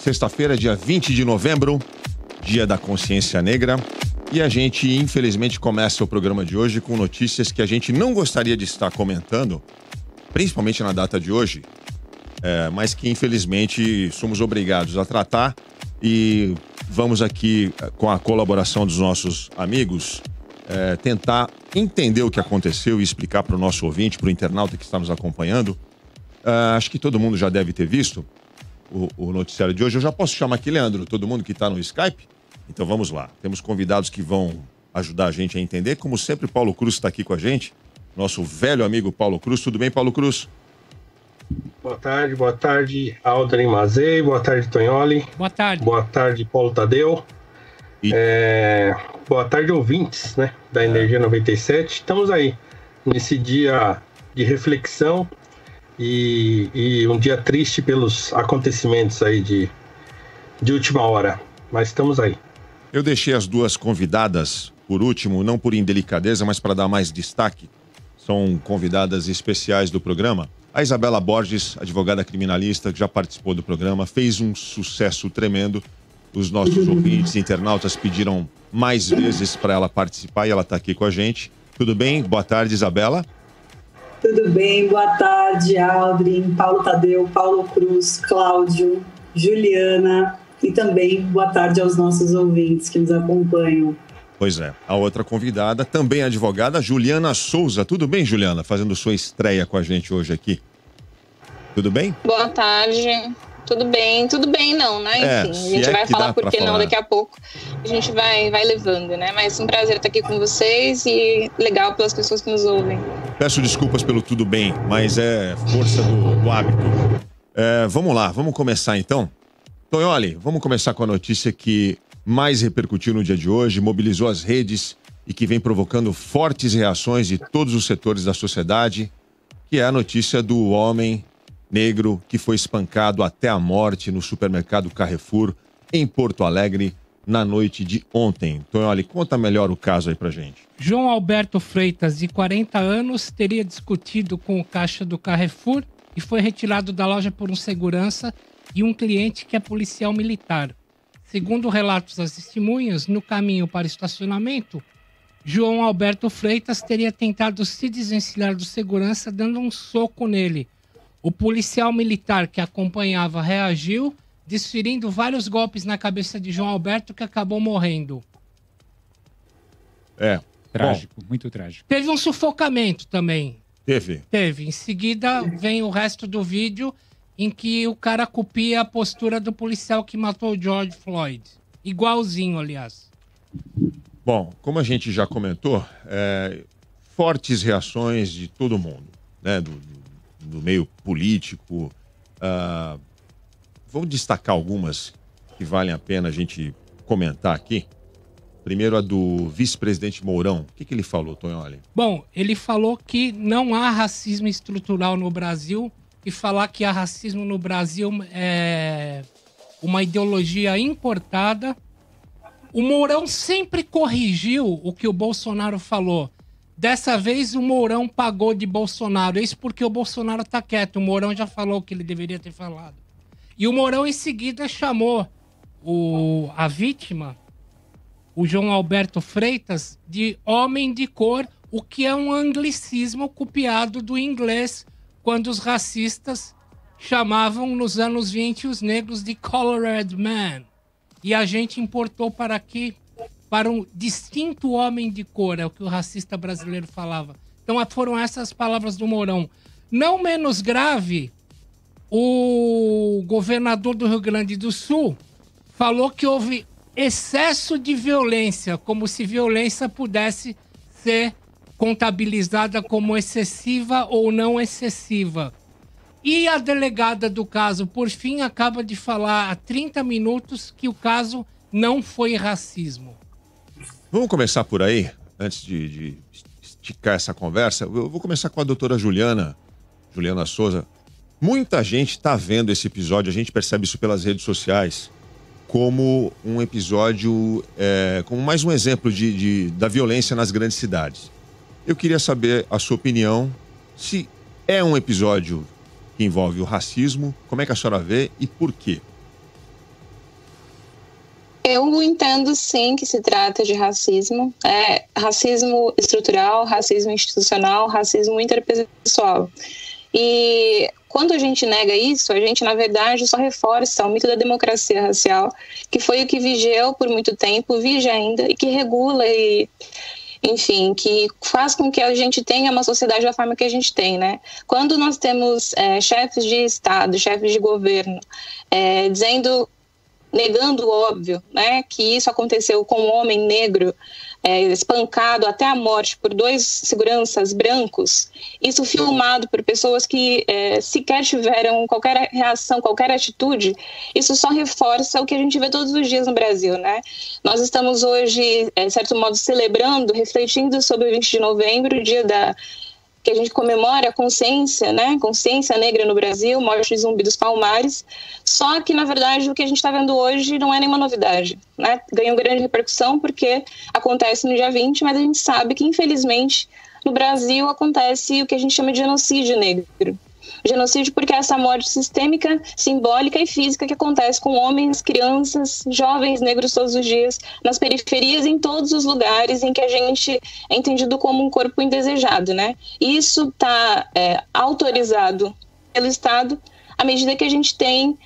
Sexta-feira, dia 20 de novembro, dia da consciência negra. E a gente, infelizmente, começa o programa de hoje com notícias que a gente não gostaria de estar comentando, principalmente na data de hoje, mas que, infelizmente, somos obrigados a tratar. E vamos aqui, com a colaboração dos nossos amigos, tentar entender o que aconteceu e explicar para o nosso ouvinte, para o internauta que está nos acompanhando. Acho que todo mundo já deve ter visto o noticiário de hoje. Eu já posso chamar aqui, Leandro, todo mundo que está no Skype? Então vamos lá. Temos convidados que vão ajudar a gente a entender. Como sempre, Paulo Cruz está aqui com a gente. Nosso velho amigo Paulo Cruz. Tudo bem, Paulo Cruz? Boa tarde, Aldrin Mazei, boa tarde, Tonholi. Boa tarde, Paulo Tadeu. Boa tarde, ouvintes, né, da Energia 97. Estamos aí, nesse dia de reflexão e um dia triste pelos acontecimentos aí de última hora, mas estamos aí. Eu deixei as duas convidadas por último, não por indelicadeza, mas para dar mais destaque. São convidadas especiais do programa. A Isabela Borges, advogada criminalista, que já participou do programa, fez um sucesso tremendo. Os nossos ouvintes, internautas, pediram mais vezes para ela participar e ela está aqui com a gente. Tudo bem? Boa tarde, Isabela. Tudo bem, boa tarde, Aldrin, Paulo Tadeu, Paulo Cruz, Cláudio, Juliana e também boa tarde aos nossos ouvintes que nos acompanham. Pois é, a outra convidada, também advogada, Juliana Souza. Tudo bem, Juliana? Fazendo sua estreia com a gente hoje aqui. Tudo bem? Boa tarde. Tudo bem não, né? Enfim, a gente vai falar por que não daqui a pouco. A gente vai levando, né? Mas é um prazer estar aqui com vocês e legal pelas pessoas que nos ouvem. Peço desculpas pelo tudo bem, mas é força do hábito. Vamos lá, vamos começar então. Tonholi, vamos começar com a notícia que mais repercutiu no dia de hoje, mobilizou as redes e que vem provocando fortes reações de todos os setores da sociedade, que é a notícia do homem negro que foi espancado até a morte no supermercado Carrefour, em Porto Alegre, na noite de ontem. Tonholi, conta melhor o caso aí pra gente. João Alberto Freitas, de 40 anos, teria discutido com o caixa do Carrefour e foi retirado da loja por um segurança e um cliente que é policial militar. Segundo relatos das testemunhas, no caminho para o estacionamento, João Alberto Freitas teria tentado se desvencilhar do segurança dando um soco nele. O policial militar que acompanhava reagiu, desferindo vários golpes na cabeça de João Alberto, que acabou morrendo. Trágico, muito trágico. Teve um sufocamento também. Teve. Em seguida, vem o resto do vídeo em que o cara copia a postura do policial que matou o George Floyd. Igualzinho, aliás. Bom, como a gente já comentou, fortes reações de todo mundo, né? Do meio político. Vamos destacar algumas que valem a pena a gente comentar aqui. Primeiro a do vice-presidente Mourão. O que ele falou, Tonholi? Bom, ele falou que não há racismo estrutural no Brasil e falar que há racismo no Brasil é uma ideologia importada. O Mourão sempre corrigiu o que o Bolsonaro falou. Dessa vez o Mourão pagou de Bolsonaro. Isso porque o Bolsonaro tá quieto. O Mourão já falou o que ele deveria ter falado. E o Mourão em seguida chamou a vítima, o João Alberto Freitas, de homem de cor, o que é um anglicismo copiado do inglês, quando os racistas chamavam nos anos 20 os negros de colored man. E a gente importou para aqui para um distinto homem de cor, é o que o racista brasileiro falava. Então foram essas palavras do Mourão. Não menos grave, o governador do Rio Grande do Sul falou que houve excesso de violência, como se violência pudesse ser contabilizada como excessiva ou não excessiva. E a delegada do caso, por fim, acaba de falar há 30 minutos que o caso não foi racismo. Vamos começar por aí, antes de esticar essa conversa. Eu vou começar com a doutora Juliana Souza. Muita gente está vendo esse episódio, a gente percebe isso pelas redes sociais, como um episódio, como mais um exemplo da violência nas grandes cidades. Eu queria saber a sua opinião, se é um episódio que envolve o racismo, como é que a senhora vê e por quê? Eu entendo, sim, que se trata de racismo. Racismo estrutural, racismo institucional, racismo interpessoal. E quando a gente nega isso, a gente, na verdade, só reforça o mito da democracia racial, que foi o que vigeu por muito tempo, vige ainda, e que regula e, enfim, que faz com que a gente tenha uma sociedade da forma que a gente tem, né? Quando nós temos chefes de Estado, chefes de governo, negando o óbvio, né, que isso aconteceu com um homem negro espancado até a morte por 2 seguranças brancos, isso filmado por pessoas que sequer tiveram qualquer reação, qualquer atitude, isso só reforça o que a gente vê todos os dias no Brasil, né? Nós estamos hoje, de certo modo, celebrando, refletindo sobre o 20 de novembro, o dia que a gente comemora a consciência, né? Consciência negra no Brasil, morte de Zumbi dos Palmares. Só que, na verdade, o que a gente está vendo hoje não é nenhuma novidade, né? Ganhou grande repercussão porque acontece no dia 20, mas a gente sabe que, infelizmente, no Brasil acontece o que a gente chama de genocídio negro. Genocídio porque é essa morte sistêmica, simbólica e física que acontece com homens, crianças, jovens negros todos os dias, nas periferias, em todos os lugares em que a gente é entendido como um corpo indesejado, né? Isso está autorizado pelo Estado à medida que a gente tem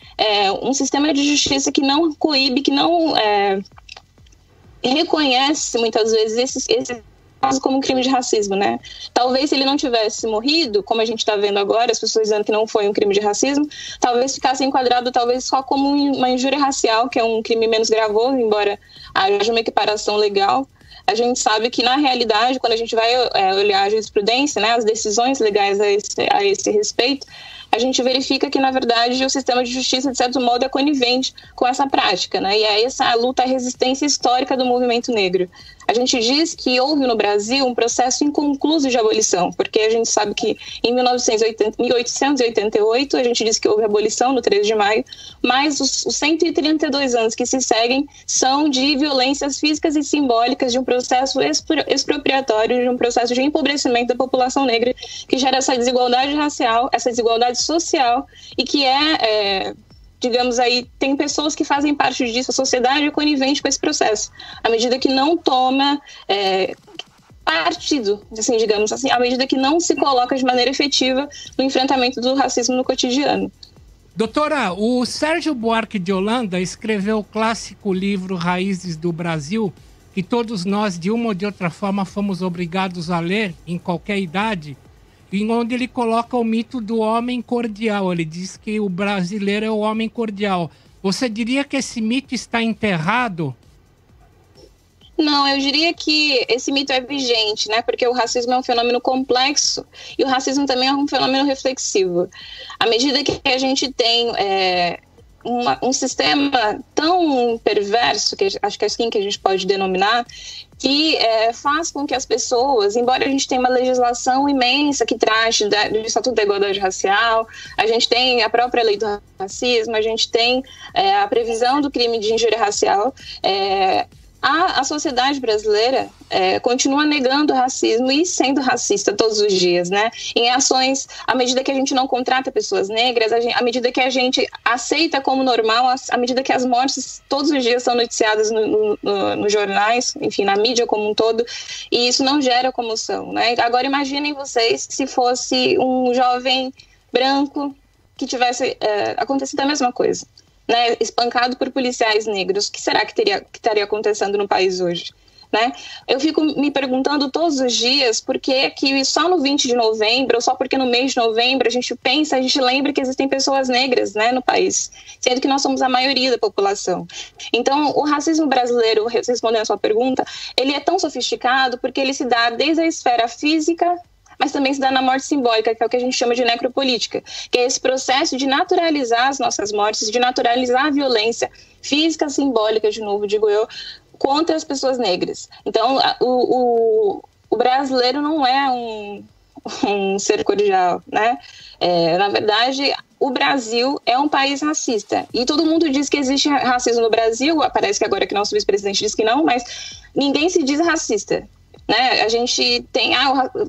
um sistema de justiça que não coíbe, que não reconhece muitas vezes esse como um crime de racismo, né? Talvez se ele não tivesse morrido, como a gente está vendo agora, as pessoas dizendo que não foi um crime de racismo, talvez ficasse enquadrado talvez só como uma injúria racial, que é um crime menos gravoso, embora haja uma equiparação legal. A gente sabe que, na realidade, quando a gente vai olhar a jurisprudência, né, as decisões legais a esse respeito, a gente verifica que, na verdade, o sistema de justiça, de certo modo, é conivente com essa prática, né? E é essa a luta, a resistência histórica do movimento negro. A gente diz que houve no Brasil um processo inconcluso de abolição, porque a gente sabe que em 1888 a gente diz que houve abolição no 13 de maio, mas os 132 anos que se seguem são de violências físicas e simbólicas, de um processo expropriatório, de um processo de empobrecimento da população negra, que gera essa desigualdade racial, essa desigualdade social, e que digamos aí, tem pessoas que fazem parte disso, a sociedade é conivente com esse processo, à medida que não toma partido, assim, digamos assim, à medida que não se coloca de maneira efetiva no enfrentamento do racismo no cotidiano. Doutora, o Sérgio Buarque de Holanda escreveu o clássico livro Raízes do Brasil, que todos nós, de uma ou de outra forma, fomos obrigados a ler, em qualquer idade, em onde ele coloca o mito do homem cordial. Ele diz que o brasileiro é o homem cordial. Você diria que esse mito está enterrado? Não, eu diria que esse mito é vigente, né? Porque o racismo é um fenômeno complexo e o racismo também é um fenômeno reflexivo. À medida que a gente tem um sistema tão perverso, que acho que é assim que a gente pode denominar, que faz com que as pessoas, embora a gente tenha uma legislação imensa que trate do Estatuto da Igualdade Racial, a gente tem a própria lei do racismo, a gente tem a previsão do crime de injúria racial, a sociedade brasileira continua negando o racismo e sendo racista todos os dias, né? Em ações, à medida que a gente não contrata pessoas negras, à medida que a gente aceita como normal, à medida que as mortes todos os dias são noticiadas nos jornais, enfim, na mídia como um todo, e isso não gera comoção, né? Agora imaginem vocês se fosse um jovem branco que tivesse acontecido a mesma coisa, né, espancado por policiais negros. O que será que estaria acontecendo no país hoje? Né? Eu fico me perguntando todos os dias por que só no 20 de novembro, ou só porque no mês de novembro a gente lembra que existem pessoas negras, né, no país, sendo que nós somos a maioria da população. Então, o racismo brasileiro, respondendo a sua pergunta, ele é tão sofisticado porque ele se dá desde a esfera física, mas também se dá na morte simbólica, que é o que a gente chama de necropolítica, que é esse processo de naturalizar as nossas mortes, de naturalizar a violência física, simbólica, de novo, digo eu, contra as pessoas negras. Então, o brasileiro não é um ser cordial, né? Na verdade, o Brasil é um país racista. E todo mundo diz que existe racismo no Brasil, parece que agora que nosso vice-presidente diz que não, mas ninguém se diz racista. né? A gente tem,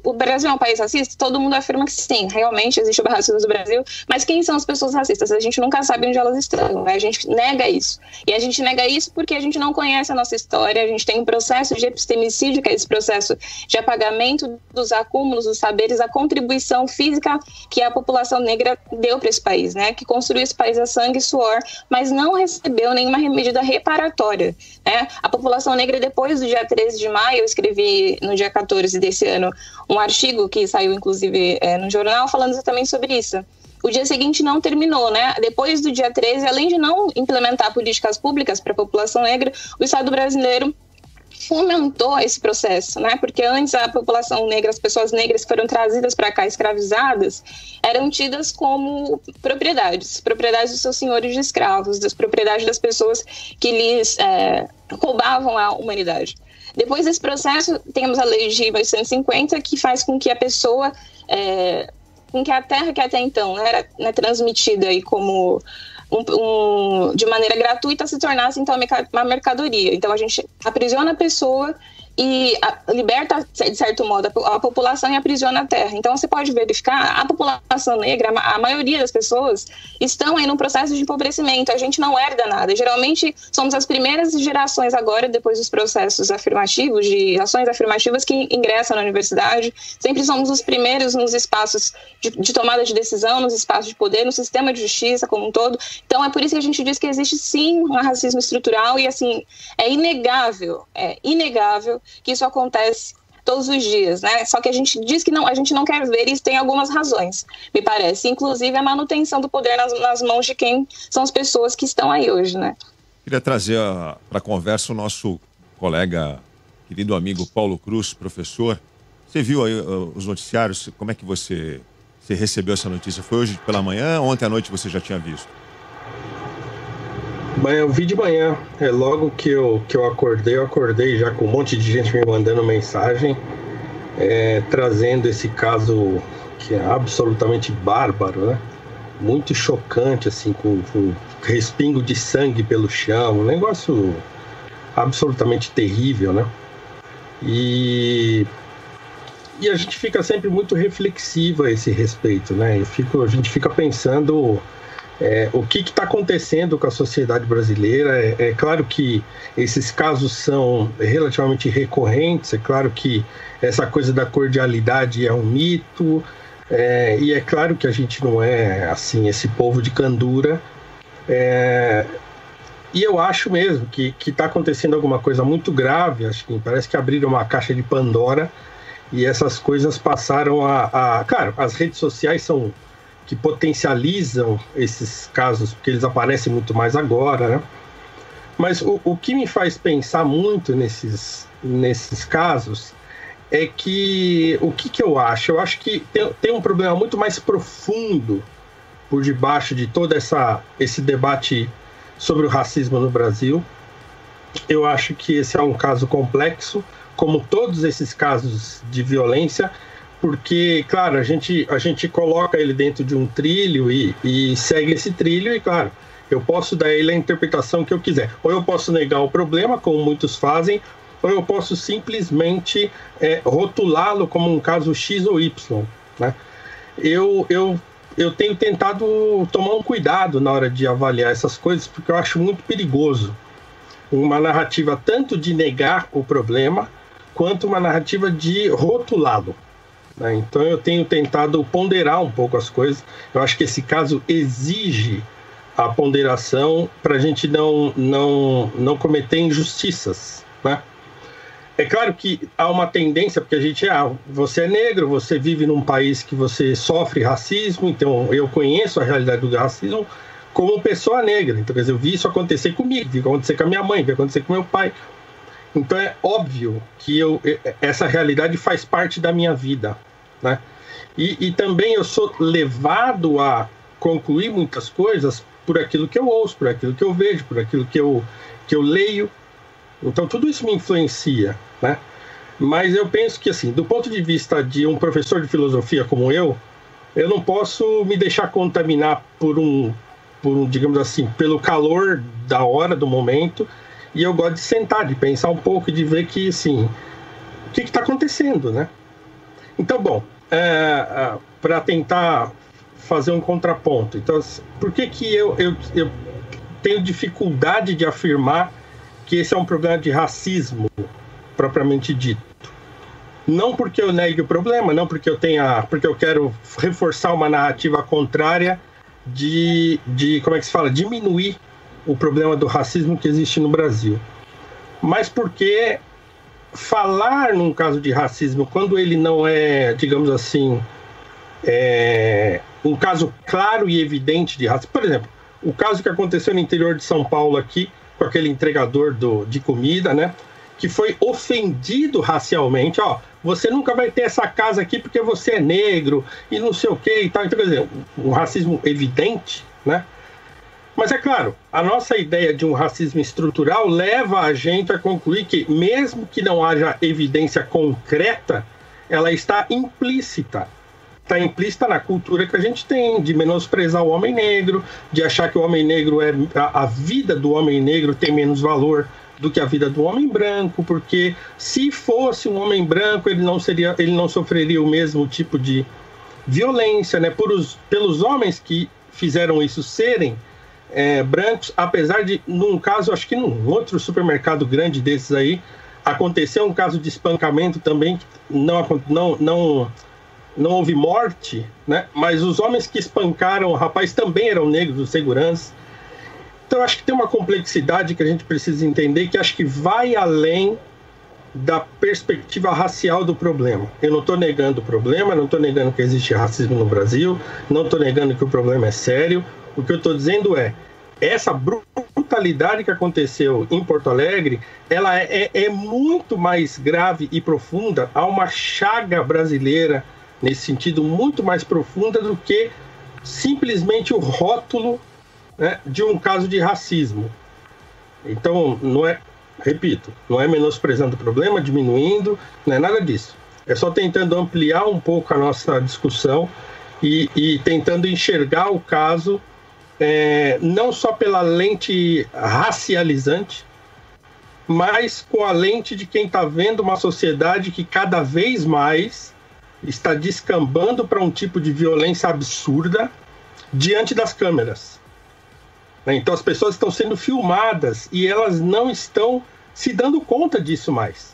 o Brasil é um país racista? Todo mundo afirma que sim, realmente existe o racismo no Brasil, mas quem são as pessoas racistas? A gente nunca sabe onde elas estão, né? A gente nega isso. E a gente nega isso porque a gente não conhece a nossa história, a gente tem um processo de epistemicídio, que é esse processo de apagamento dos acúmulos, dos saberes, a contribuição física que a população negra deu para esse país, né? Que construiu esse país a sangue e suor, mas não recebeu nenhuma medida reparatória, né? A população negra, depois do dia 13 de maio, eu escrevi no dia 14 desse ano um artigo que saiu inclusive no jornal falando exatamente sobre isso. O dia seguinte não terminou, né? Depois do dia 13, além de não implementar políticas públicas para a população negra, o Estado brasileiro fomentou esse processo, né? Porque antes a população negra, as pessoas negras que foram trazidas para cá escravizadas, eram tidas como propriedades dos seus senhores de escravos, das propriedades das pessoas que lhes roubavam a humanidade. Depois desse processo, temos a lei de 1850, que faz com que a pessoa, com que a terra que até então era transmitida aí como de maneira gratuita, se tornasse então uma mercadoria. Então a gente aprisiona a pessoa e liberta, de certo modo, a população e aprisiona a terra. Então você pode verificar, a população negra, a maioria das pessoas estão aí num processo de empobrecimento, a gente não herda nada. Geralmente somos as primeiras gerações agora, depois dos processos afirmativos, de ações afirmativas que ingressam na universidade, sempre somos os primeiros nos espaços de tomada de decisão, nos espaços de poder, no sistema de justiça como um todo. Então é por isso que a gente diz que existe sim um racismo estrutural e assim, é inegável que isso acontece todos os dias, né? Só que a gente diz que não, a gente não quer ver, e isso tem algumas razões, me parece. Inclusive a manutenção do poder nas mãos de quem são as pessoas que estão aí hoje, né? Queria trazer para a conversa o nosso colega, querido amigo Paulo Cruz, professor. Você viu aí os noticiários? Como é que você recebeu essa notícia? Foi hoje pela manhã? Ontem à noite você já tinha visto? Bem, eu vi de manhã, logo que eu acordei já com um monte de gente me mandando mensagem, trazendo esse caso que é absolutamente bárbaro, né? Muito chocante, assim, com respingo de sangue pelo chão, um negócio absolutamente terrível, né? E a gente fica sempre muito reflexivo a esse respeito, né? A gente fica pensando... o que está acontecendo com a sociedade brasileira. É claro que esses casos são relativamente recorrentes, é claro que essa coisa da cordialidade é um mito, e é claro que a gente não é assim, esse povo de candura, e eu acho mesmo que está acontecendo alguma coisa muito grave. Acho que parece que abriram uma caixa de Pandora e essas coisas passaram claro, as redes sociais são que potencializam esses casos, porque eles aparecem muito mais agora, né? Mas o que me faz pensar muito nesses casos é que, o que eu acho? Eu acho que tem um problema muito mais profundo por debaixo de todo esse debate sobre o racismo no Brasil. Eu acho que esse é um caso complexo, como todos esses casos de violência, porque, claro, a gente coloca ele dentro de um trilho e segue esse trilho e, claro, eu posso dar ele a interpretação que eu quiser. Ou eu posso negar o problema, como muitos fazem, ou eu posso simplesmente rotulá-lo como um caso X ou Y, né? Eu tenho tentado tomar um cuidado na hora de avaliar essas coisas, porque eu acho muito perigoso uma narrativa tanto de negar o problema, quanto uma narrativa de rotulá-lo. Então eu tenho tentado ponderar um pouco as coisas. Eu acho que esse caso exige a ponderação para a gente não cometer injustiças, né? É claro que há uma tendência, porque a gente você é negro, você vive num país que você sofre racismo, então eu conheço a realidade do racismo como pessoa negra. Então, quer dizer, eu vi isso acontecer comigo, vi acontecer com a minha mãe, vi acontecer com meu pai. Então é óbvio que essa realidade faz parte da minha vida, né? E também eu sou levado a concluir muitas coisas por aquilo que eu ouço, por aquilo que eu vejo, por aquilo que eu leio. Então tudo isso me influencia, né? Mas eu penso que, assim, do ponto de vista de um professor de filosofia como eu não posso me deixar contaminar por um, digamos assim, pelo calor da hora, do momento. E eu gosto de sentar, de pensar um pouco, de ver que, assim, que está acontecendo, né? Então, bom, para tentar fazer um contraponto, então, por que eu tenho dificuldade de afirmar que esse é um problema de racismo propriamente dito? Não porque eu negue o problema, não porque eu quero reforçar uma narrativa contrária de como é que se fala, diminuir o problema do racismo que existe no Brasil, mas porque falar num caso de racismo, quando ele não é, digamos assim, um caso claro e evidente de racismo, por exemplo, o caso que aconteceu no interior de São Paulo aqui, com aquele entregador de comida, né, que foi ofendido racialmente, ó, você nunca vai ter essa casa aqui porque você é negro e não sei o que e tal. Então, quer dizer, um racismo evidente, né? Mas é claro, a nossa ideia de um racismo estrutural leva a gente a concluir que, mesmo que não haja evidência concreta, ela está implícita. Está implícita na cultura que a gente tem, de menosprezar o homem negro, de achar que o homem negro a vida do homem negro tem menos valor do que a vida do homem branco, porque se fosse um homem branco, ele não sofreria o mesmo tipo de violência, né? Pelos homens que fizeram isso serem brancos, apesar de, num caso, acho que num outro supermercado grande desses aí, aconteceu um caso de espancamento também, que não houve morte, né? Mas os homens que espancaram o rapaz também eram negros, os seguranças. Então, acho que tem uma complexidade que a gente precisa entender, que acho que vai além da perspectiva racial do problema. Eu não estou negando o problema, não estou negando que existe racismo no Brasil, não estou negando que o problema é sério. O que eu estou dizendo essa brutalidade que aconteceu em Porto Alegre, ela é muito mais grave e profunda, há uma chaga brasileira, nesse sentido, muito mais profunda do que simplesmente o rótulo, né, de um caso de racismo. Então, repito, não é menosprezando o problema, diminuindo, não é nada disso. É só tentando ampliar um pouco a nossa discussão e tentando enxergar o caso não só pela lente racializante, mas com a lente de quem está vendo uma sociedade que cada vez mais está descambando para um tipo de violência absurda diante das câmeras. Então as pessoas estão sendo filmadas e elas não estão se dando conta disso mais.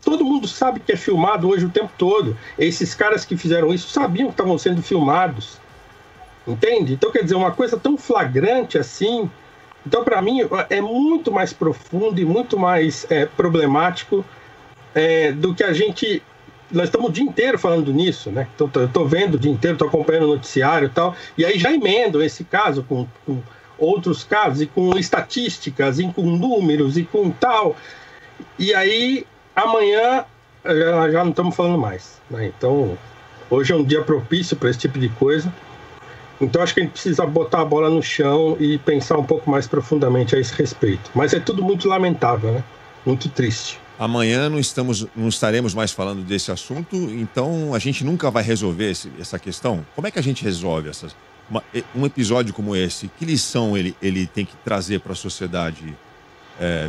Todo mundo sabe que é filmado hoje o tempo todo. Esses caras que fizeram isso sabiam que estavam sendo filmados. Entende? Então, quer dizer, uma coisa tão flagrante assim. Então, para mim, é muito mais profundo e muito mais problemático do que a gente... Nós estamos o dia inteiro falando nisso, né? Então, eu estou vendo o dia inteiro, estou acompanhando o noticiário e tal. E aí já emendo esse caso com outros casos, e com estatísticas, e com números, e com tal. E aí, amanhã, já não estamos falando mais, né? Então, hoje é um dia propício para esse tipo de coisa. Então, acho que a gente precisa botar a bola no chão e pensar um pouco mais profundamente a esse respeito. Mas é tudo muito lamentável, né? Muito triste. Amanhã não estaremos mais falando desse assunto, então a gente nunca vai resolver essa questão. Como é que a gente resolve um episódio como esse? Que lição ele tem que trazer para a sociedade?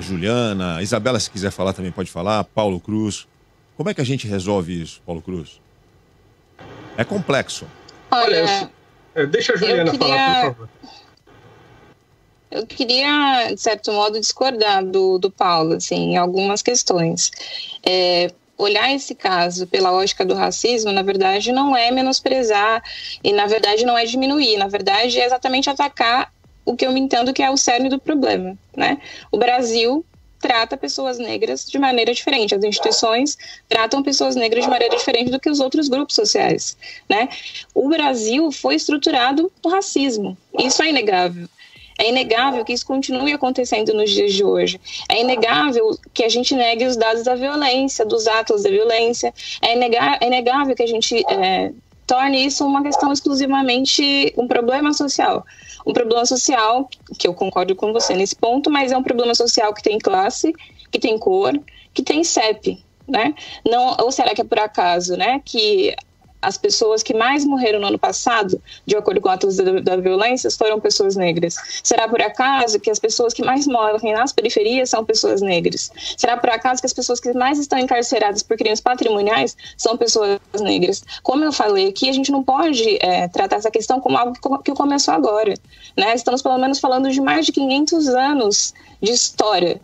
Juliana, Isabela, se quiser falar também pode falar, Paulo Cruz. Como é que a gente resolve isso, Paulo Cruz? É complexo. Olha, deixa a Juliana falar, por favor. Eu queria, de certo modo, discordar do Paulo, assim, em algumas questões. Olhar esse caso pela ótica do racismo, na verdade, não é menosprezar e, na verdade, não é diminuir. Na verdade, é exatamente atacar o que eu me entendo que é o cerne do problema, né? O Brasil trata pessoas negras de maneira diferente. As instituições tratam pessoas negras de maneira diferente do que os outros grupos sociais, né? O Brasil foi estruturado no racismo. Isso é inegável. É inegável que isso continue acontecendo nos dias de hoje. É inegável que a gente negue os dados da violência, dos atos da violência. É inegável que a gente torne isso uma questão exclusivamente um problema social. Um problema social, que eu concordo com você nesse ponto, mas é um problema social que tem classe, que tem cor, que tem CEP, né? Não, ou será que é por acaso, né, que as pessoas que mais morreram no ano passado, de acordo com atos da violência, foram pessoas negras? Será por acaso que as pessoas que mais morrem nas periferias são pessoas negras? Será por acaso que as pessoas que mais estão encarceradas por crimes patrimoniais são pessoas negras? Como eu falei aqui, a gente não pode tratar essa questão como algo que começou agora, né? Estamos pelo menos falando de mais de 500 anos de história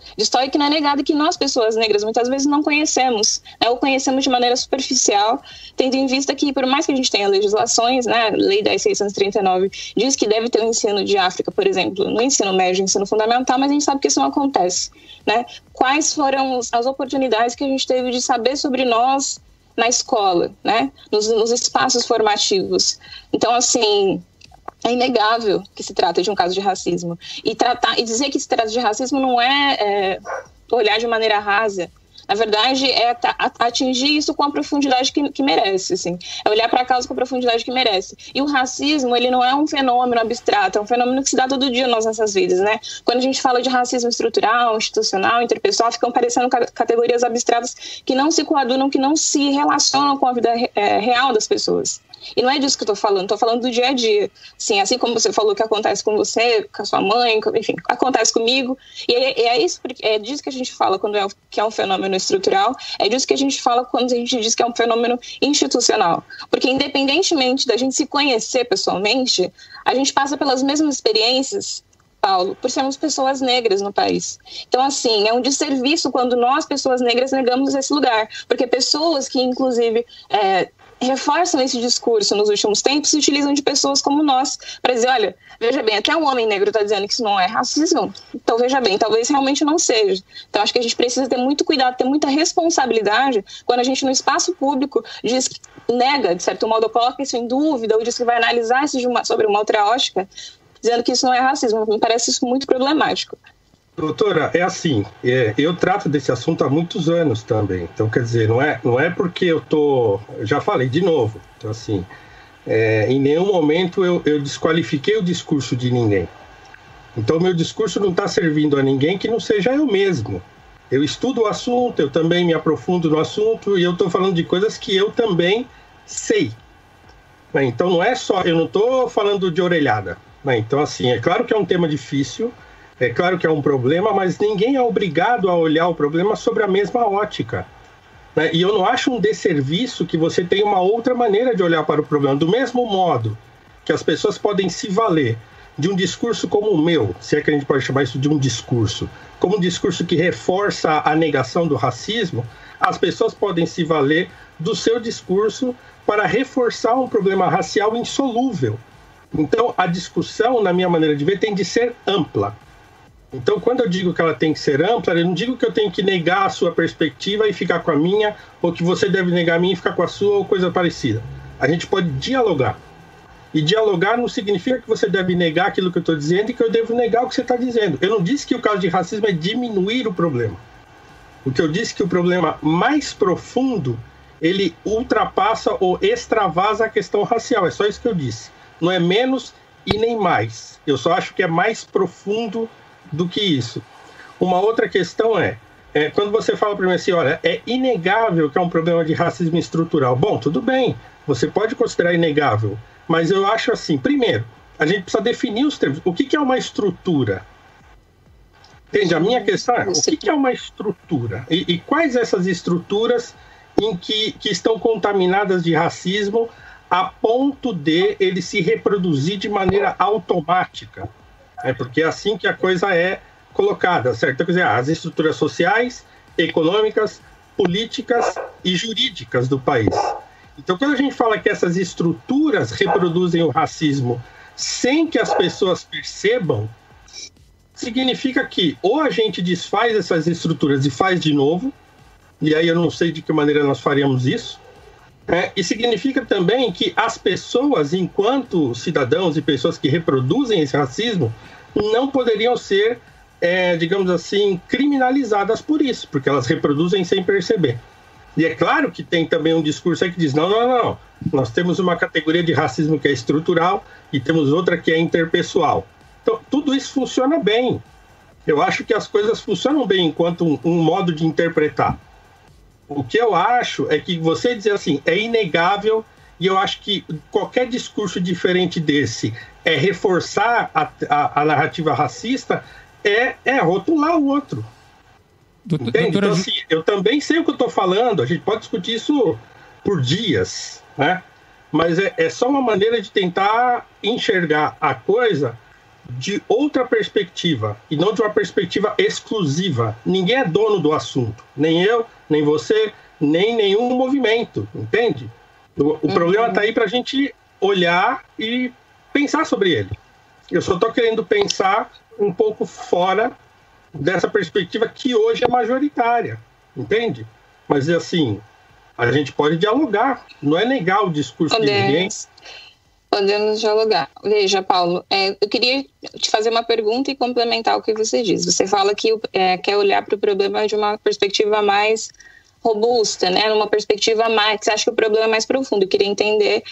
que não é negada e que nós, pessoas negras, muitas vezes não conhecemos, né? Ou conhecemos de maneira superficial, tendo em vista que, por mais que a gente tenha legislações, né, Lei 10.639 diz que deve ter o ensino de África, por exemplo, no ensino médio, ensino fundamental, mas a gente sabe que isso não acontece, né? Quais foram as oportunidades que a gente teve de saber sobre nós na escola, né, nos espaços formativos? Então, assim, é inegável que se trata de um caso de racismo. E dizer que se trata de racismo não é olhar de maneira rasa. Na verdade, é atingir isso com a profundidade que merece, assim. É olhar para a causa com a profundidade que merece. E o racismo, ele não é um fenômeno abstrato, é um fenômeno que se dá todo dia nas nossas vidas, né? Quando a gente fala de racismo estrutural, institucional, interpessoal, ficam parecendo categorias abstratas que não se coadunam, que não se relacionam com a vida real das pessoas. E não é disso que eu estou falando do dia a dia. Assim como você falou que acontece com você, com a sua mãe, enfim, acontece comigo. E é disso que a gente fala quando que é um fenômeno estrutural, é disso que a gente fala quando a gente diz que é um fenômeno institucional. Porque independentemente da gente se conhecer pessoalmente, a gente passa pelas mesmas experiências, Paulo, por sermos pessoas negras no país. Então, assim, é um desserviço quando nós, pessoas negras, negamos esse lugar. Porque pessoas que, inclusive, reforçam esse discurso nos últimos tempos, se utilizam de pessoas como nós para dizer, olha, veja bem, até um homem negro está dizendo que isso não é racismo, então veja bem, talvez realmente não seja. Então acho que a gente precisa ter muito cuidado, ter muita responsabilidade quando a gente no espaço público nega, de certo modo, coloca isso em dúvida ou diz que vai analisar isso sobre uma outra ótica, dizendo que isso não é racismo. Me parece isso muito problemático. Doutora, é assim, eu trato desse assunto há muitos anos também, então quer dizer, não é porque eu já falei de novo, então assim, em nenhum momento eu desqualifiquei o discurso de ninguém, então meu discurso não está servindo a ninguém que não seja eu mesmo, eu estudo o assunto, eu também me aprofundo no assunto e eu estou falando de coisas que eu também sei, né? Então não é só, eu não estou falando de orelhada, né? Então assim, é claro que é um tema difícil, é claro que é um problema, mas ninguém é obrigado a olhar o problema sobre a mesma ótica, né? E eu não acho um desserviço que você tenha uma outra maneira de olhar para o problema. Do mesmo modo que as pessoas podem se valer de um discurso como o meu, se é que a gente pode chamar isso de um discurso, como um discurso que reforça a negação do racismo, as pessoas podem se valer do seu discurso para reforçar um problema racial insolúvel. Então, a discussão, na minha maneira de ver, tem de ser ampla. Então, quando eu digo que ela tem que ser ampla, eu não digo que eu tenho que negar a sua perspectiva e ficar com a minha, ou que você deve negar a minha e ficar com a sua, ou coisa parecida. A gente pode dialogar. E dialogar não significa que você deve negar aquilo que eu estou dizendo e que eu devo negar o que você está dizendo. Eu não disse que o caso de racismo é diminuir o problema. O que eu disse é que o problema mais profundo, ele ultrapassa ou extravasa a questão racial. É só isso que eu disse. Não é menos e nem mais. Eu só acho que é mais profundo do que isso. Uma outra questão quando você fala para mim assim, olha, é inegável que é um problema de racismo estrutural. Bom, tudo bem, você pode considerar inegável, mas eu acho assim, primeiro, a gente precisa definir os termos. O que é uma estrutura? Entende? A minha questão é, o que é uma estrutura? E quais essas estruturas em que estão contaminadas de racismo a ponto de ele se reproduzir de maneira automática? Porque é assim que a coisa é colocada, certo? Quer dizer, as estruturas sociais, econômicas, políticas e jurídicas do país. Então, quando a gente fala que essas estruturas reproduzem o racismo sem que as pessoas percebam, significa que ou a gente desfaz essas estruturas e faz de novo, e aí eu não sei de que maneira nós faríamos isso, e significa também que as pessoas, enquanto cidadãos e pessoas que reproduzem esse racismo, não poderiam ser, digamos assim, criminalizadas por isso, porque elas reproduzem sem perceber. E é claro que tem também um discurso aí que diz, não, nós temos uma categoria de racismo que é estrutural e temos outra que é interpessoal. Então, tudo isso funciona bem. Eu acho que as coisas funcionam bem enquanto um modo de interpretar. O que eu acho é que você dizer assim, é inegável E eu acho que qualquer discurso diferente desse é reforçar a narrativa racista, é rotular o outro. Entende? Então, assim, eu também sei o que eu estou falando, a gente pode discutir isso por dias, né? Mas é só uma maneira de tentar enxergar a coisa de outra perspectiva, e não de uma perspectiva exclusiva. Ninguém é dono do assunto, nem eu, nem você, nem nenhum movimento, entende? O problema está aí para a gente olhar e pensar sobre ele. Eu só estou querendo pensar um pouco fora dessa perspectiva que hoje é majoritária, entende? Mas, assim, a gente pode dialogar, não é negar o discurso de ninguém. Podemos dialogar. Veja, Paulo, eu queria te fazer uma pergunta e complementar o que você diz. Você fala que quer olhar para o problema de uma perspectiva mais robusta, né? Numa perspectiva mais... Você acha que o problema é mais profundo. Eu queria entender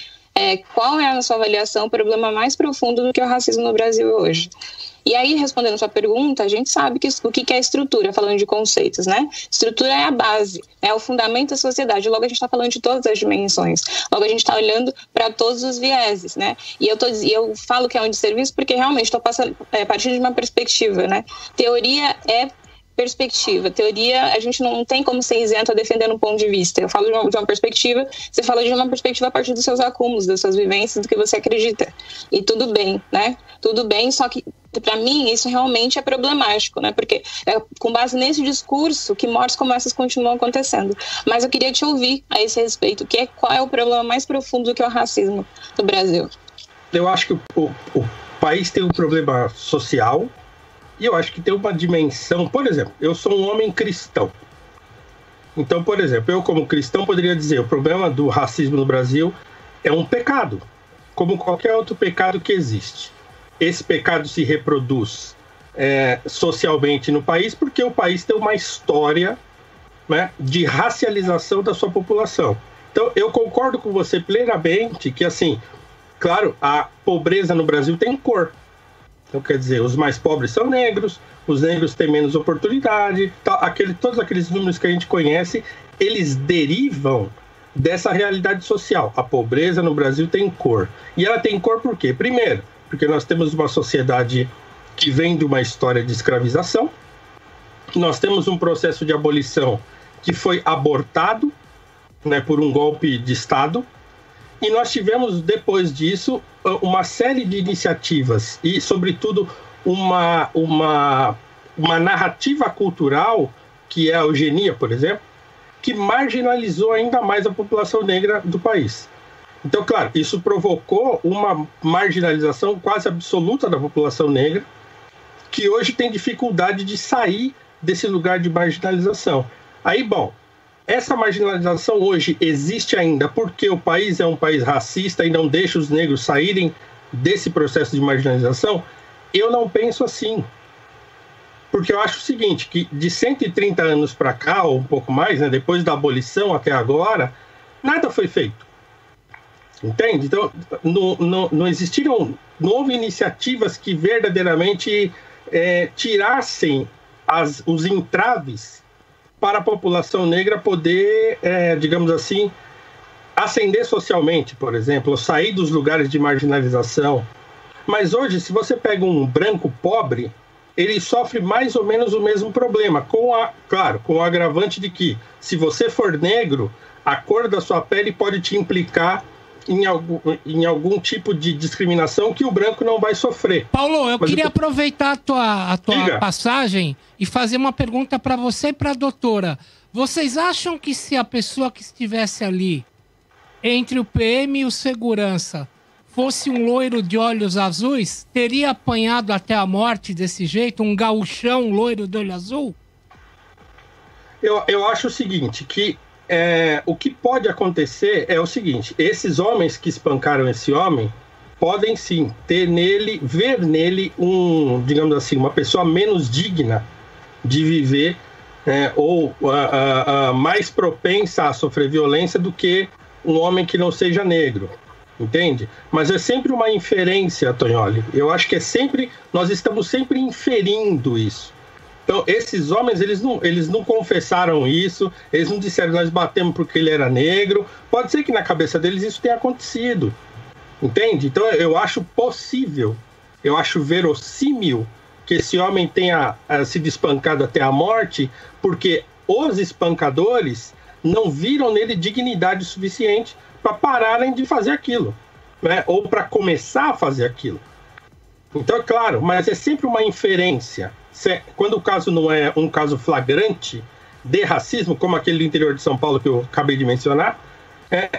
qual é, na sua avaliação, o problema mais profundo do que o racismo no Brasil hoje. E aí, respondendo a sua pergunta, a gente sabe o que é estrutura, falando de conceitos, né? Estrutura é a base, é o fundamento da sociedade. Logo, a gente está falando de todas as dimensões. Logo, a gente está olhando para todos os vieses, né? E eu falo que é um desserviço porque realmente estou passando a partir de uma perspectiva, né? Teoria é perspectiva. Teoria, a gente não tem como ser isento a defender um ponto de vista. Eu falo de uma perspectiva, você fala de uma perspectiva a partir dos seus acúmulos, das suas vivências, do que você acredita. E tudo bem, né? Tudo bem, só que para mim isso realmente é problemático, né? Porque é com base nesse discurso que mortes como essas continuam acontecendo. Mas eu queria te ouvir a esse respeito, qual é o problema mais profundo do que o racismo no Brasil? Eu acho que o país tem um problema social. E eu acho que tem uma dimensão... Por exemplo, eu sou um homem cristão. Então, por exemplo, eu como cristão poderia dizer o problema do racismo no Brasil é um pecado, como qualquer outro pecado que existe. Esse pecado se reproduz socialmente no país porque o país tem uma história, né, de racialização da sua população. Então, eu concordo com você plenamente que, assim, claro, a pobreza no Brasil tem cor. Então, quer dizer, os mais pobres são negros, os negros têm menos oportunidade, todos aqueles números que a gente conhece, eles derivam dessa realidade social. A pobreza no Brasil tem cor. E ela tem cor por quê? Primeiro, porque nós temos uma sociedade que vem de uma história de escravização, nós temos um processo de abolição que foi abortado, né, por um golpe de Estado, e nós tivemos, depois disso, uma série de iniciativas e, sobretudo, uma narrativa cultural, que é a eugenia, por exemplo, que marginalizou ainda mais a população negra do país. Então, claro, isso provocou uma marginalização quase absoluta da população negra, que hoje tem dificuldade de sair desse lugar de marginalização. Aí, bom, essa marginalização hoje existe ainda porque o país é um país racista e não deixa os negros saírem desse processo de marginalização? Eu não penso assim. Porque eu acho o seguinte, que de 130 anos para cá, ou um pouco mais, né, depois da abolição até agora, nada foi feito. Entende? Então, não houve iniciativas que verdadeiramente tirassem os entraves para a população negra poder, digamos assim, ascender socialmente, por exemplo, ou sair dos lugares de marginalização. Mas hoje, se você pega um branco pobre, ele sofre mais ou menos o mesmo problema, claro, com o agravante de que, se você for negro, a cor da sua pele pode te implicar em algum tipo de discriminação que o branco não vai sofrer. Paulo, eu queria aproveitar a tua passagem e fazer uma pergunta para você e para a doutora. Vocês acham que se a pessoa que estivesse ali, entre o PM e o segurança, fosse um loiro de olhos azuis, teria apanhado até a morte desse jeito? Um gauchão loiro de olho azul? Eu acho o seguinte, que o que pode acontecer é o seguinte: esses homens que espancaram esse homem podem sim ver nele digamos assim, uma pessoa menos digna de viver, ou mais propensa a sofrer violência do que um homem que não seja negro, entende? Mas é sempre uma inferência, Tonholi. Eu acho que nós estamos sempre inferindo isso. Então, esses homens, eles não confessaram isso, eles não disseram nós batemos porque ele era negro. Pode ser que na cabeça deles isso tenha acontecido, entende? Então, eu acho possível, eu acho verossímil que esse homem tenha sido espancado até a morte, porque os espancadores não viram nele dignidade suficiente para pararem de fazer aquilo, né? Ou para começar a fazer aquilo. Então, é claro, mas é sempre uma inferência. Quando o caso não é um caso flagrante de racismo, como aquele do interior de São Paulo que eu acabei de mencionar,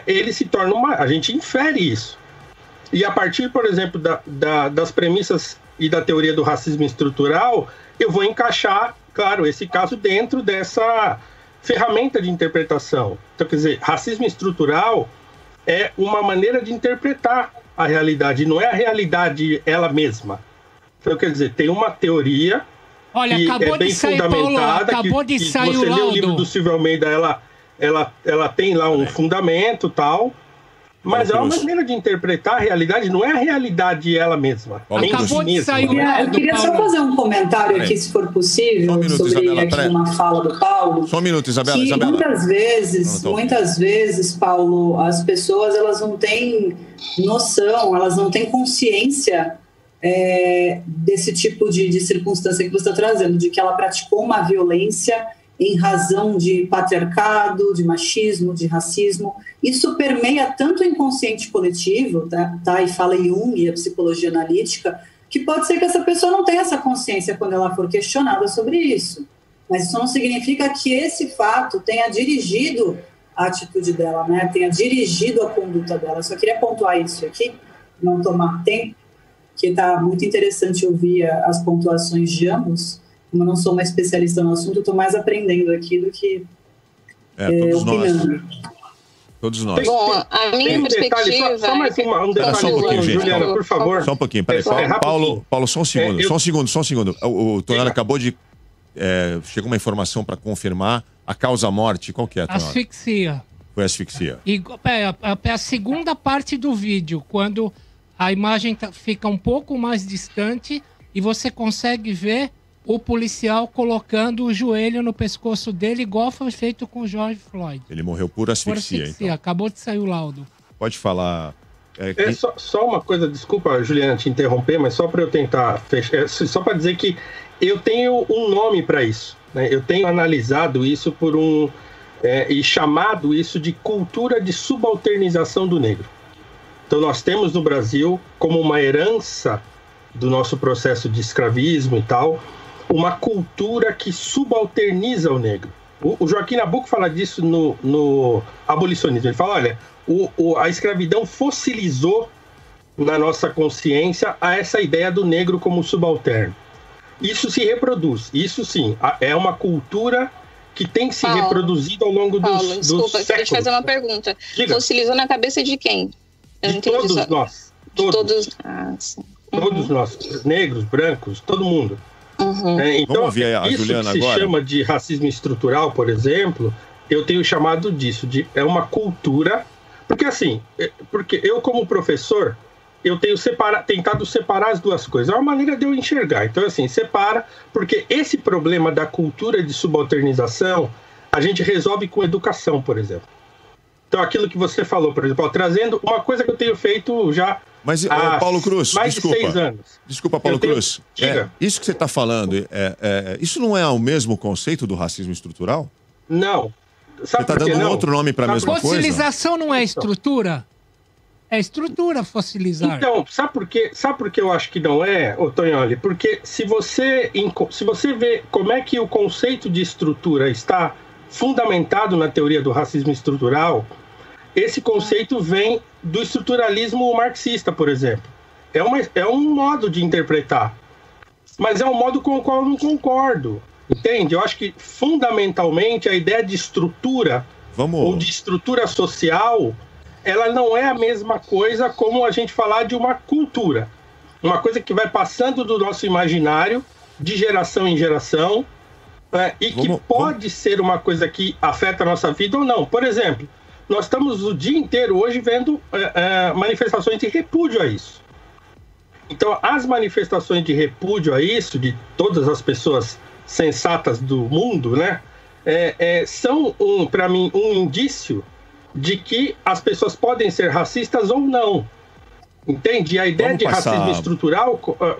ele se torna a gente infere isso. E a partir, por exemplo, das premissas e da teoria do racismo estrutural, eu vou encaixar, claro, esse caso dentro dessa ferramenta de interpretação. Então, quer dizer, racismo estrutural é uma maneira de interpretar a realidade, não é a realidade ela mesma. Então, quer dizer, tem uma teoria que é bem fundamentada, acabou de sair você o lê o livro do Silvio Almeida, ela tem lá um fundamento tal, mas é uma maneira de interpretar a realidade, não é a realidade ela mesma. Acabou de sair o laudo. Eu queria só fazer um comentário aqui, se for possível, sobre uma fala do Paulo. Só um minuto, Isabela. Muitas vezes, Paulo, as pessoas elas não têm noção, elas não têm consciência desse tipo de circunstância que você está trazendo, de que ela praticou uma violência em razão de patriarcado, de machismo, de racismo. Isso permeia tanto o inconsciente coletivo, tá? E fala Jung e a psicologia analítica, que pode ser que essa pessoa não tenha essa consciência quando ela for questionada sobre isso. Mas isso não significa que esse fato tenha dirigido a atitude dela, né? Tenha dirigido a conduta dela. Eu só queria pontuar isso aqui, não tomar tempo, que está muito interessante ouvir as pontuações de ambos. Como eu não sou uma especialista no assunto, eu estou mais aprendendo aqui do que opinando. Todos nós. Bom, a minha perspectiva... Só mais um detalhe, Juliana, por favor. Só um pouquinho, peraí. Paulo, só um segundo. O Tonelli acabou de... chegou uma informação para confirmar a causa-morte. Qual que é, Tonelli? Asfixia. Foi asfixia. É a segunda parte do vídeo, quando a imagem fica um pouco mais distante e você consegue ver o policial colocando o joelho no pescoço dele, igual foi feito com o George Floyd. Ele morreu por asfixia, então. Acabou de sair o laudo. Pode falar. Só uma coisa, desculpa, Juliana, te interromper, mas só para eu tentar fechar, só para dizer que eu tenho um nome para isso, né? Eu tenho analisado isso e chamado isso de cultura de subalternização do negro. Então nós temos no Brasil, como uma herança do nosso processo de escravismo e tal, uma cultura que subalterniza o negro. O Joaquim Nabuco fala disso no abolicionismo. Ele fala, olha, a escravidão fossilizou na nossa consciência essa ideia do negro como subalterno. Isso se reproduz. Isso sim, é uma cultura que tem se reproduzido ao longo dos séculos. Desculpa, deixa eu te fazer uma pergunta. Diga. Fossilizou na cabeça de quem? De todos nós. Todos nós, negros, brancos, todo mundo. Então, vamos ver a isso Juliana que se agora. chama de racismo estrutural, por exemplo, eu tenho chamado disso, é uma cultura, porque eu como professor, eu tenho tentado separar as duas coisas, é uma maneira de eu enxergar, então assim, separa, porque esse problema da cultura de subalternização, a gente resolve com educação, por exemplo. Então aquilo que você falou, por exemplo, trazendo uma coisa que eu tenho feito já... Mas, Paulo Cruz, mais de 6 anos. Desculpa, Paulo Cruz. Isso que você está falando, isso não é o mesmo conceito do racismo estrutural? Não. Você está dando um outro nome para a mesma coisa? Fossilização não é estrutura? É estrutura fossilizar. Então, sabe por que eu acho que não é, Tonholi? Porque se você vê como é que o conceito de estrutura está fundamentado na teoria do racismo estrutural, esse conceito vem do estruturalismo marxista, por exemplo. É um modo de interpretar, mas é um modo com o qual eu não concordo, entende? Eu acho que, fundamentalmente, a ideia de estrutura ou de estrutura social, ela não é a mesma coisa como a gente falar de uma cultura. Uma coisa que vai passando do nosso imaginário, de geração em geração, e que pode ser uma coisa que afeta a nossa vida ou não. Por exemplo, nós estamos o dia inteiro hoje vendo manifestações de repúdio a isso. Então, as manifestações de repúdio a isso, de todas as pessoas sensatas do mundo, né, são, para mim, um indício de que as pessoas podem ser racistas ou não. Entende? A ideia de racismo estrutural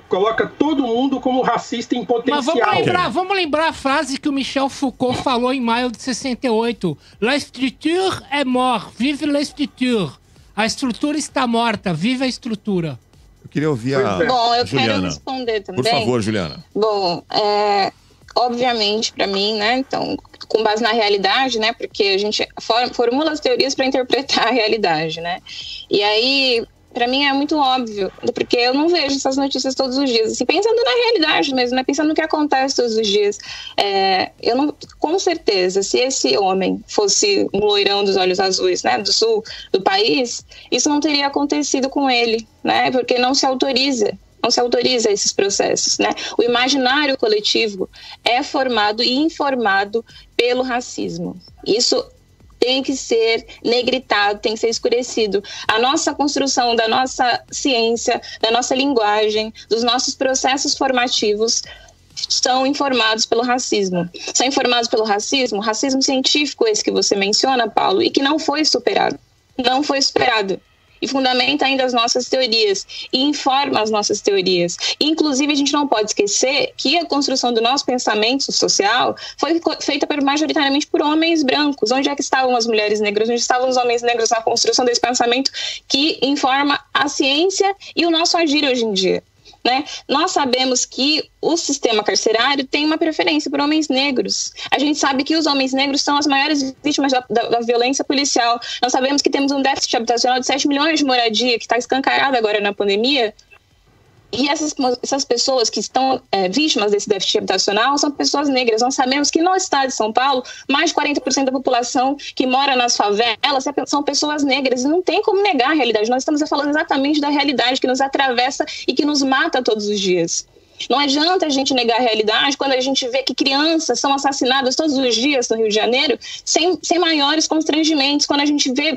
coloca todo mundo como racista em potencial. Mas vamos lembrar a frase que o Michel Foucault falou em maio de 68. La structure est morte, vive la structure. A estrutura está morta, vive a estrutura. Eu queria ouvir a Bom, eu Juliana. quero responder também. Por favor, Juliana. Bom, obviamente, para mim, né, então, com base na realidade, né, porque a gente formula as teorias para interpretar a realidade, né, e aí, para mim é muito óbvio, porque eu não vejo essas notícias todos os dias, assim, pensando na realidade mesmo, né, pensando no que acontece todos os dias, eu não, com certeza, se esse homem fosse um loirão dos olhos azuis, né, do sul do país, isso não teria acontecido com ele, né, porque não se autoriza esses processos, né? O imaginário coletivo é formado e informado pelo racismo. Isso tem que ser negritado, tem que ser escurecido. A nossa construção da nossa ciência, da nossa linguagem, dos nossos processos formativos são informados pelo racismo. São informados pelo racismo científico esse que você menciona, Paulo, e que não foi superado. Não foi superado. E fundamenta ainda as nossas teorias e informa as nossas teorias. E, inclusive, a gente não pode esquecer que a construção do nosso pensamento social foi feita majoritariamente por homens brancos. Onde é que estavam as mulheres negras? Onde estavam os homens negros na construção desse pensamento que informa a ciência e o nosso agir hoje em dia? Né? Nós sabemos que o sistema carcerário tem uma preferência por homens negros. A gente sabe que os homens negros são as maiores vítimas da violência policial. Nós sabemos que temos um déficit habitacional de 7 milhões de moradia, que está escancarado agora na pandemia. E essas pessoas que estão vítimas desse déficit habitacional são pessoas negras. Nós sabemos que no estado de São Paulo, mais de 40% da população que mora nas favelas são pessoas negras. E não tem como negar a realidade. Nós estamos falando exatamente da realidade que nos atravessa e que nos mata todos os dias. Não adianta a gente negar a realidade quando a gente vê que crianças são assassinadas todos os dias no Rio de Janeiro sem maiores constrangimentos. Quando a gente vê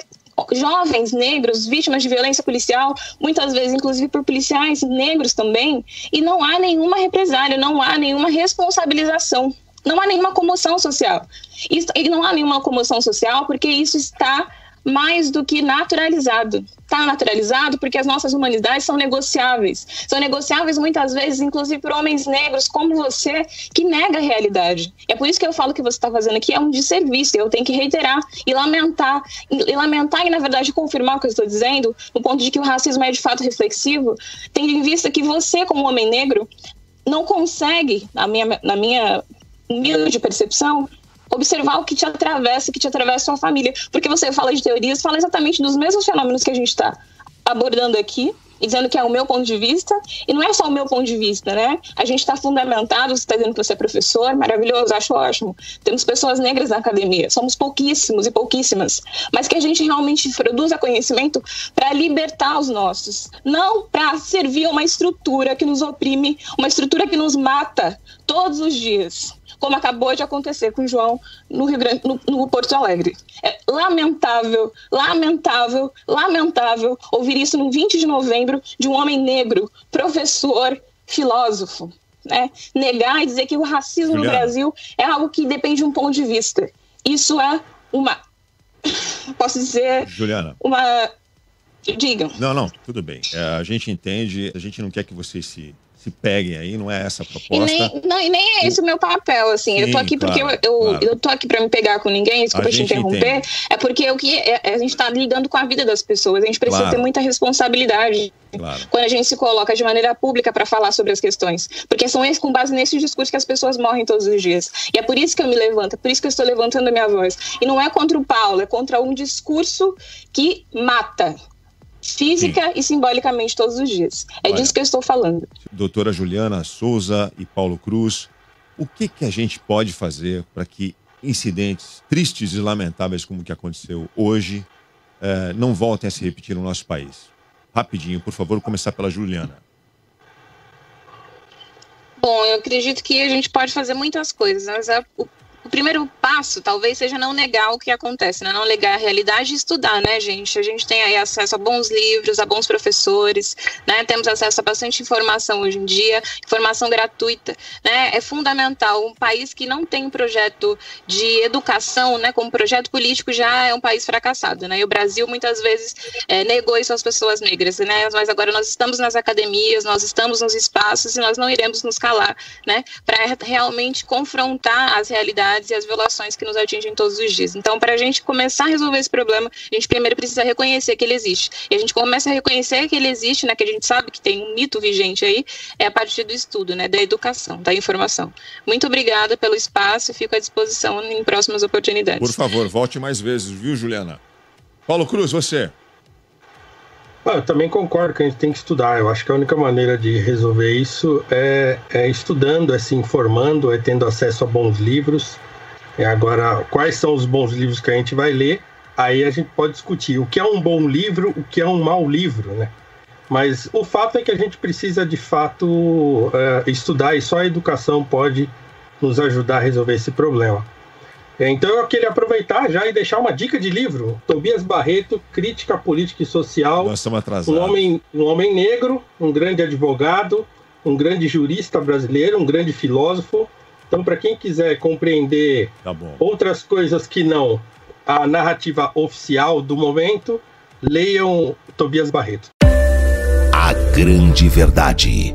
jovens negros vítimas de violência policial, muitas vezes inclusive por policiais negros também, e não há nenhuma represália, não há nenhuma responsabilização, não há nenhuma comoção social. E não há nenhuma comoção social porque isso está mais do que naturalizado. Está naturalizado porque as nossas humanidades são negociáveis. São negociáveis muitas vezes, inclusive por homens negros como você, que nega a realidade. E é por isso que eu falo que você está fazendo aqui é um desserviço. Eu tenho que reiterar e lamentar e, na verdade, confirmar o que eu estou dizendo, no ponto de que o racismo é de fato reflexivo, tendo em vista que você, como homem negro, não consegue, na minha humilde percepção, observar o que te atravessa a sua família. Porque você fala de teorias, fala exatamente dos mesmos fenômenos que a gente está abordando aqui, e dizendo que é o meu ponto de vista, e não é só o meu ponto de vista, né? A gente está fundamentado, você está dizendo que você é professor, maravilhoso, acho ótimo. Temos pessoas negras na academia, somos pouquíssimos e pouquíssimas, mas que a gente realmente produza conhecimento para libertar os nossos, não para servir a uma estrutura que nos oprime, uma estrutura que nos mata todos os dias, como acabou de acontecer com o João no Porto Alegre. É lamentável, lamentável, lamentável ouvir isso no 20 de novembro de um homem negro, professor, filósofo, né? Negar e dizer que o racismo no Brasil é algo que depende de um ponto de vista. Isso é uma... Posso dizer... Juliana. Uma... Digam. Não, tudo bem. A gente entende, a gente não quer que vocês se peguem aí, não é essa a proposta. E nem é esse o meu papel, assim. Sim, eu tô aqui porque eu tô aqui para me pegar com ninguém, desculpa te interromper. Entende. É porque a gente tá lidando com a vida das pessoas, a gente precisa ter muita responsabilidade quando a gente se coloca de maneira pública para falar sobre as questões. Porque são com base nesse discurso que as pessoas morrem todos os dias. E é por isso que eu me levanto, é por isso que eu estou levantando a minha voz. E não é contra o Paulo, é contra um discurso que mata. Física e simbolicamente todos os dias. É disso que eu estou falando. Doutora Juliana Souza e Paulo Cruz, o que a gente pode fazer para que incidentes tristes e lamentáveis como o que aconteceu hoje não voltem a se repetir no nosso país? Rapidinho, por favor, vou começar pela Juliana. Bom, eu acredito que a gente pode fazer muitas coisas, mas o primeiro passo talvez seja não negar o que acontece, né? Não negar a realidade e estudar, né, gente? A gente tem aí acesso a bons livros, a bons professores, né? Temos acesso a bastante informação hoje em dia, informação gratuita, né? É fundamental. Um país que não tem um projeto de educação, né, como projeto político, já é um país fracassado, né? E o Brasil muitas vezes negou isso às pessoas negras, né? Mas agora nós estamos nas academias, nós estamos nos espaços e nós não iremos nos calar, né? Para realmente confrontar as realidades e as violações que nos atingem todos os dias. Então, para a gente começar a resolver esse problema, a gente primeiro precisa reconhecer que ele existe. E a gente começa a reconhecer que ele existe, né? Que a gente sabe que tem um mito vigente aí, é a partir do estudo, né? Da educação, da informação. Muito obrigada pelo espaço e fico à disposição em próximas oportunidades. Por favor, volte mais vezes, viu, Juliana? Paulo Cruz, você. Eu também concordo que a gente tem que estudar. Eu acho que a única maneira de resolver isso é estudando, é se informando, é tendo acesso a bons livros. Agora, quais são os bons livros que a gente vai ler? Aí a gente pode discutir o que é um bom livro, o que é um mau livro, né? Mas o fato é que a gente precisa, de fato, estudar, e só a educação pode nos ajudar a resolver esse problema. Então eu queria aproveitar já e deixar uma dica de livro. Tobias Barreto, Crítica Política e Social. Nós estamos atrasados. Um homem negro, um grande advogado, um grande jurista brasileiro, um grande filósofo. Então, para quem quiser compreender outras coisas que não a narrativa oficial do momento, leiam Tobias Barreto. A Grande Verdade.